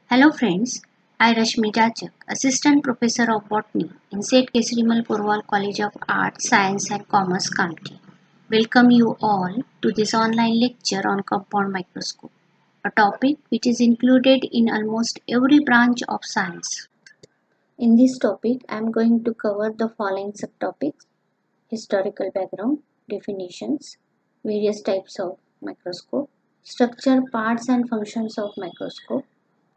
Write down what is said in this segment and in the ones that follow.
Hello friends, I Rashmi Jachak, Assistant Professor of Botany in St. Kesarimal Purwal College of Arts, Science and Commerce, Kamti. Welcome you all to this online lecture on compound microscope, a topic which is included in almost every branch of science. In this topic, I am going to cover the following subtopics: historical background, definitions, various types of microscope, structure, parts and functions of microscope,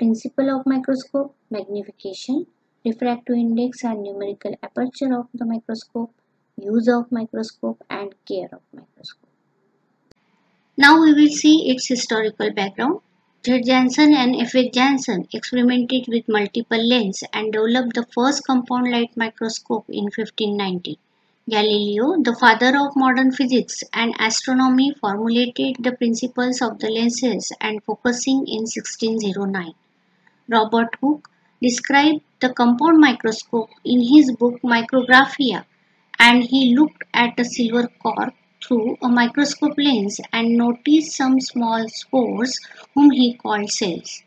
principle of microscope, magnification, refractive index and numerical aperture of the microscope, use of microscope and care of microscope. Now we will see its historical background. Z. Janssen and F. H. Janssen experimented with multiple lenses and developed the first compound light microscope in 1590. Galileo, the father of modern physics and astronomy, formulated the principles of the lenses and focusing in 1609. Robert Hooke described the compound microscope in his book Micrographia, and he looked at a silver cork through a microscope lens and noticed some small spores whom he called cells.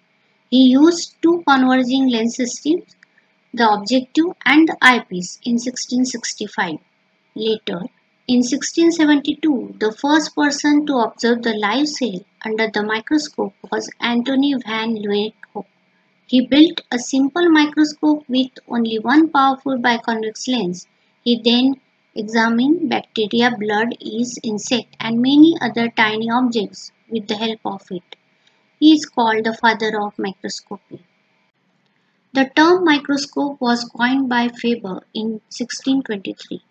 He used two converging lens systems, the objective and the eyepiece, in 1665. Later, in 1672, the first person to observe the live cell under the microscope was Antony van Leeuwenhoek. He built a simple microscope with only one powerful biconvex lens. He then examined bacteria, blood, yeast, insect and many other tiny objects with the help of it. He is called the father of microscopy. The term microscope was coined by Faber in 1623.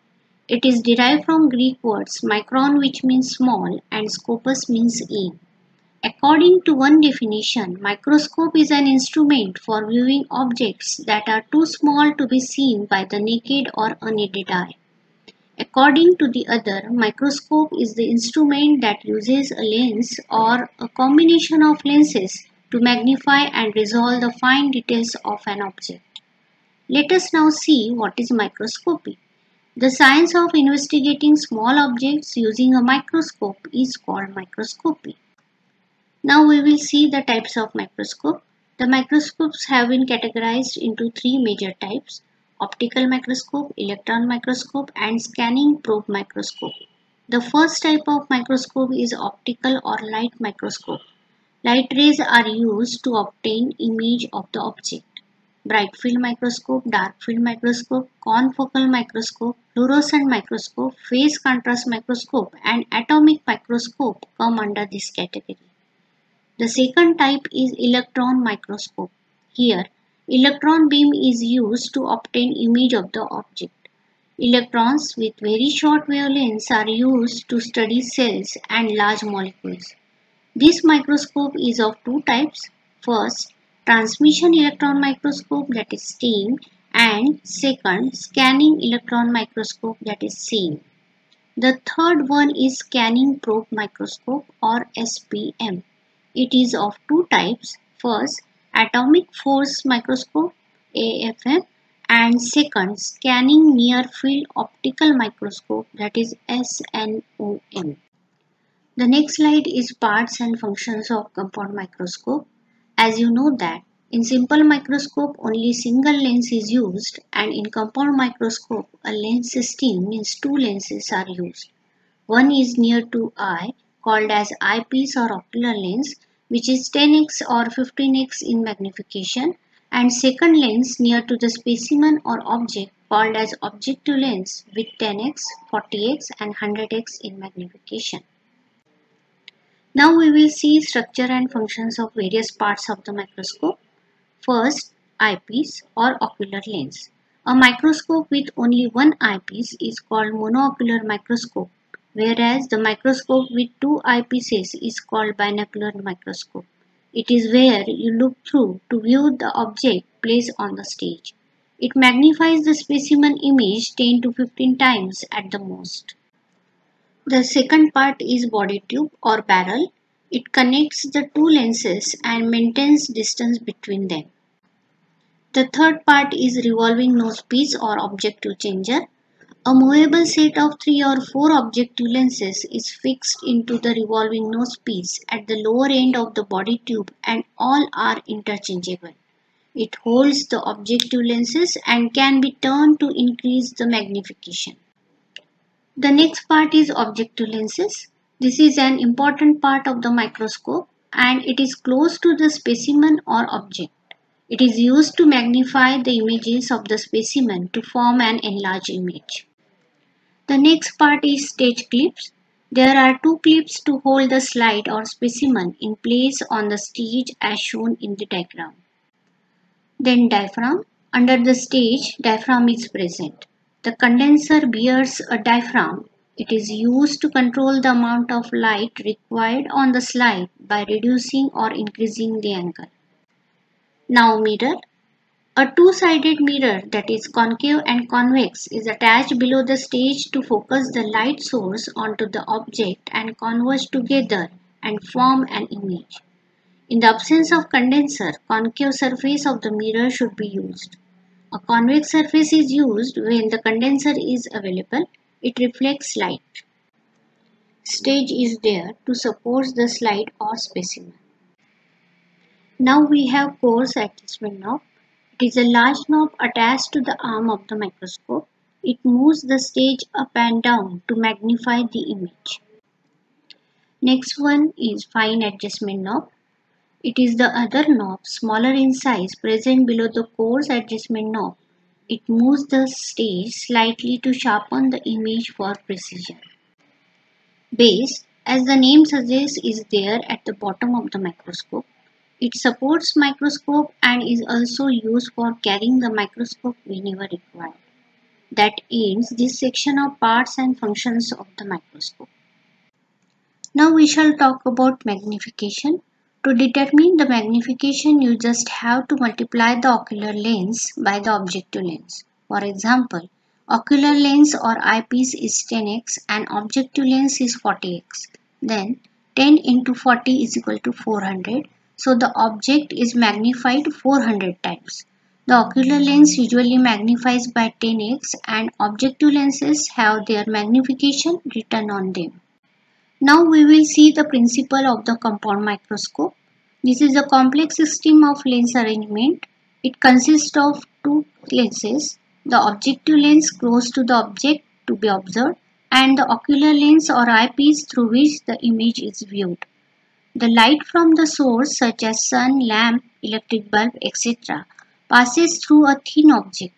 It is derived from Greek words micron, which means small, and scopus means aim. According to one definition, microscope is an instrument for viewing objects that are too small to be seen by the naked or unaided eye. According to the other, microscope is the instrument that uses a lens or a combination of lenses to magnify and resolve the fine details of an object. Let us now see what is microscopy. The science of investigating small objects using a microscope is called microscopy. Now we will see the types of microscope. The microscopes have been categorized into three major types: optical microscope, electron microscope and scanning probe microscope. The first type of microscope is optical or light microscope. Light rays are used to obtain image of the object. Bright field microscope, dark field microscope, confocal microscope, fluorescent microscope, phase contrast microscope and atomic microscope come under this category. The second type is electron microscope. Here, electron beam is used to obtain image of the object. Electrons with very short wavelengths are used to study cells and large molecules. This microscope is of two types. First, transmission electron microscope, that is STEAM, and second, scanning electron microscope, that is SEAM. The third one is scanning probe microscope or SPM. It is of two types. First, atomic force microscope AFM and second, scanning near field optical microscope, that is SNOM. The next slide is parts and functions of compound microscope. As you know that in simple microscope only single lens is used, and in compound microscope a lens system means two lenses are used. One is near to eye called as eyepiece or ocular lens, which is 10x or 15x in magnification, and second lens near to the specimen or object called as objective lens with 10x, 40x and 100x in magnification. Now we will see structure and functions of various parts of the microscope. First, eyepiece or ocular lens. A microscope with only one eyepiece is called monoocular microscope, whereas the microscope with two eyepieces is called binocular microscope. It is where you look through to view the object placed on the stage. It magnifies the specimen image 10 to 15 times at the most. The second part is body tube or barrel. It connects the two lenses and maintains distance between them. The third part is revolving nosepiece or objective changer. A movable set of 3 or 4 objective lenses is fixed into the revolving nosepiece at the lower end of the body tube and all are interchangeable. It holds the objective lenses and can be turned to increase the magnification. The next part is objective lenses. This is an important part of the microscope and it is close to the specimen or object. It is used to magnify the images of the specimen to form an enlarged image. The next part is stage clips. There are two clips to hold the slide or specimen in place on the stage as shown in the diagram. Then diaphragm. Under the stage, diaphragm is present. The condenser bears a diaphragm. It is used to control the amount of light required on the slide by reducing or increasing the angle. Now mirror. A two-sided mirror that is concave and convex is attached below the stage to focus the light source onto the object and converge together and form an image. In the absence of condenser, concave surface of the mirror should be used. A convex surface is used when the condenser is available. It reflects light. Stage is there to support the slide or specimen. Now we have coarse adjustment knob. It is a large knob attached to the arm of the microscope. It moves the stage up and down to magnify the image. Next one is fine adjustment knob. It is the other knob, smaller in size, present below the coarse adjustment knob. It moves the stage slightly to sharpen the image for precision. Base, as the name suggests, is there at the bottom of the microscope. It supports microscope and is also used for carrying the microscope whenever required. That ends this section of parts and functions of the microscope. Now we shall talk about magnification. To determine the magnification, you just have to multiply the ocular lens by the objective lens. For example, ocular lens or eyepiece is 10x and objective lens is 40x. Then 10 into 40 is equal to 400. So the object is magnified 400 times. The ocular lens usually magnifies by 10x and objective lenses have their magnification written on them. Now we will see the principle of the compound microscope. This is a complex system of lens arrangement. It consists of two lenses, the objective lens close to the object to be observed and the ocular lens or eyepiece through which the image is viewed. The light from the source such as sun, lamp, electric bulb, etc. passes through a thin object.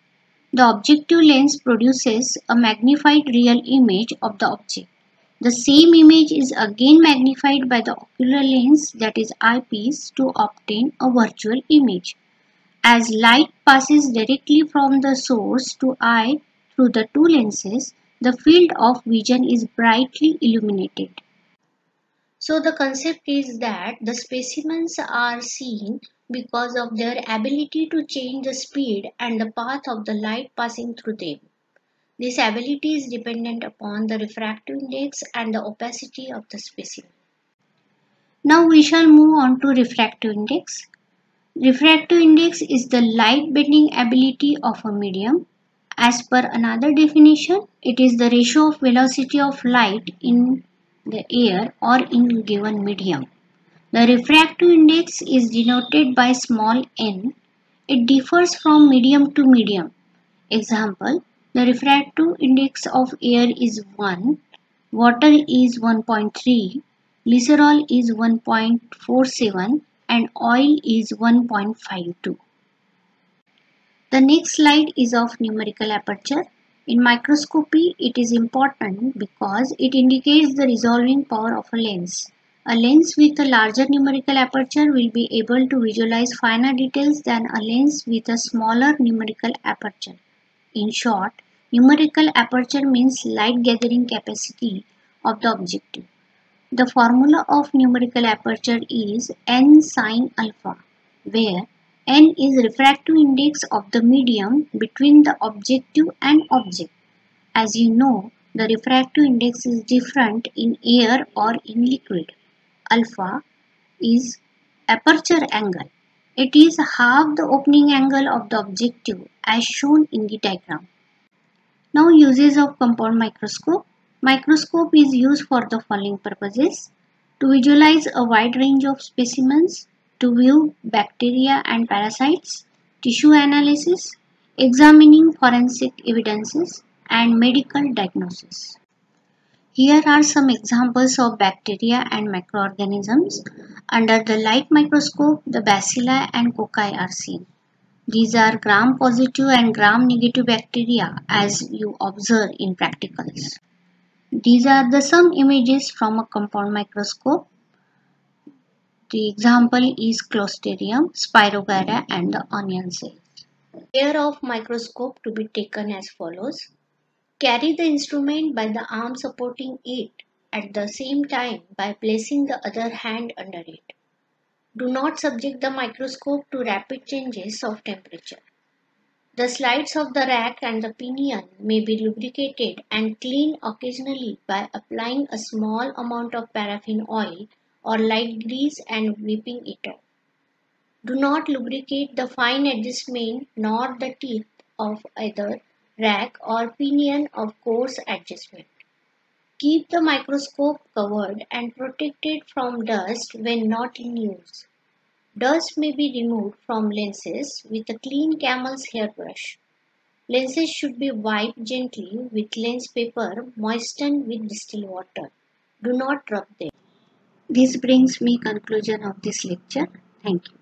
The objective lens produces a magnified real image of the object. The same image is again magnified by the ocular lens, that is eyepiece, to obtain a virtual image. As light passes directly from the source to eye through the two lenses, the field of vision is brightly illuminated. So the concept is that the specimens are seen because of their ability to change the speed and the path of the light passing through them. This ability is dependent upon the refractive index and the opacity of the specimen. Now we shall move on to refractive index. Refractive index is the light bending ability of a medium. As per another definition, it is the ratio of velocity of light in the air or in given medium. The refractive index is denoted by small n. It differs from medium to medium. Example, the refractive index of air is 1, water is 1.3, glycerol is 1.47 and oil is 1.52. The next slide is of numerical aperture. In microscopy, it is important because it indicates the resolving power of a lens. A lens with a larger numerical aperture will be able to visualize finer details than a lens with a smaller numerical aperture. In short, numerical aperture means light gathering capacity of the objective. The formula of numerical aperture is n sin alpha, where n is refractive index of the medium between the objective and object. As you know, the refractive index is different in air or in liquid. Alpha is aperture angle. It is half the opening angle of the objective as shown in the diagram. Now uses of compound microscope. Microscope is used for the following purposes: to visualize a wide range of specimens, to view bacteria and parasites, tissue analysis, examining forensic evidences, and medical diagnosis. Here are some examples of bacteria and microorganisms. Under the light microscope, the bacilli and cocci are seen. These are gram-positive and gram-negative bacteria as you observe in practicals. These are the some images from a compound microscope. The example is Clostridium, Spirogyra and the onion cells. Care of microscope to be taken as follows. Carry the instrument by the arm supporting it at the same time by placing the other hand under it. Do not subject the microscope to rapid changes of temperature. The slides of the rack and the pinion may be lubricated and cleaned occasionally by applying a small amount of paraffin oil or light grease and whipping it off. Do not lubricate the fine adjustment nor the teeth of either rack or pinion of coarse adjustment. Keep the microscope covered and protected from dust when not in use. Dust may be removed from lenses with a clean camel's hair brush. Lenses should be wiped gently with lens paper moistened with distilled water. Do not rub them. This brings me conclusion of this lecture. Thank you.